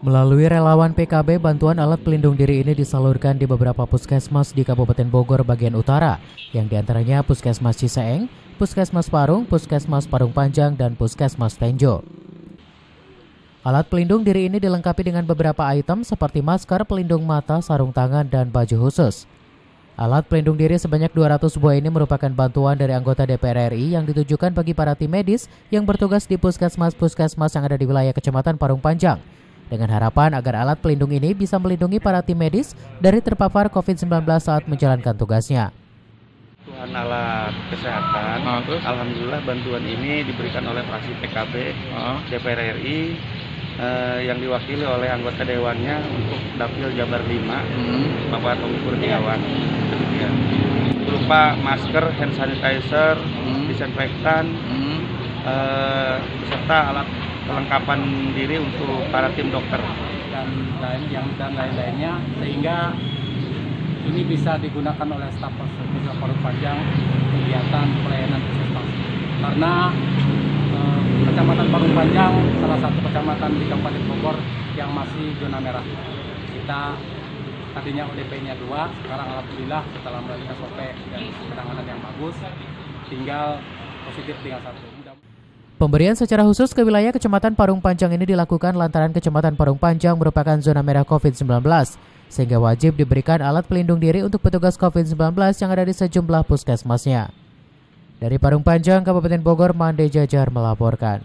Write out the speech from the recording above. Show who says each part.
Speaker 1: Melalui relawan PKB, bantuan alat pelindung diri ini disalurkan di beberapa puskesmas di Kabupaten Bogor bagian utara, yang diantaranya Puskesmas Ciseeng, Puskesmas Parung, Puskesmas Parung Panjang, dan Puskesmas Tenjo. Alat pelindung diri ini dilengkapi dengan beberapa item seperti masker, pelindung mata, sarung tangan, dan baju khusus. Alat pelindung diri sebanyak 200 buah ini merupakan bantuan dari anggota DPR RI yang ditujukan bagi para tim medis yang bertugas di puskesmas-puskesmas yang ada di wilayah Kecamatan Parung Panjang, dengan harapan agar alat pelindung ini bisa melindungi para tim medis dari terpapar COVID-19 saat menjalankan tugasnya.
Speaker 2: Bantuan alat kesehatan, alhamdulillah bantuan ini diberikan oleh fraksi PKB DPR RI yang diwakili oleh anggota dewannya untuk Dapil Jabar 5, Bapak Tommy Kurniawan. Berupa masker, hand sanitizer, disinfektan, beserta alat kelengkapan diri untuk para tim dokter
Speaker 3: dan lain-lainnya, sehingga ini bisa digunakan oleh staf Puskesmas Parung Panjang kegiatan pelayanan puskesmas. Karena Kecamatan Parung Panjang salah satu kecamatan di Kabupaten Bogor yang masih zona merah. Kita tadinya ODP-nya 2, sekarang alhamdulillah setelah melalui SOP dan penanganan yang bagus, tinggal positif tinggal 1.
Speaker 1: Pemberian secara khusus ke wilayah Kecamatan Parung Panjang ini dilakukan lantaran Kecamatan Parung Panjang merupakan zona merah COVID-19, sehingga wajib diberikan alat pelindung diri untuk petugas COVID-19 yang ada di sejumlah puskesmasnya. Dari Parung Panjang, Kabupaten Bogor, Mande Jajar melaporkan.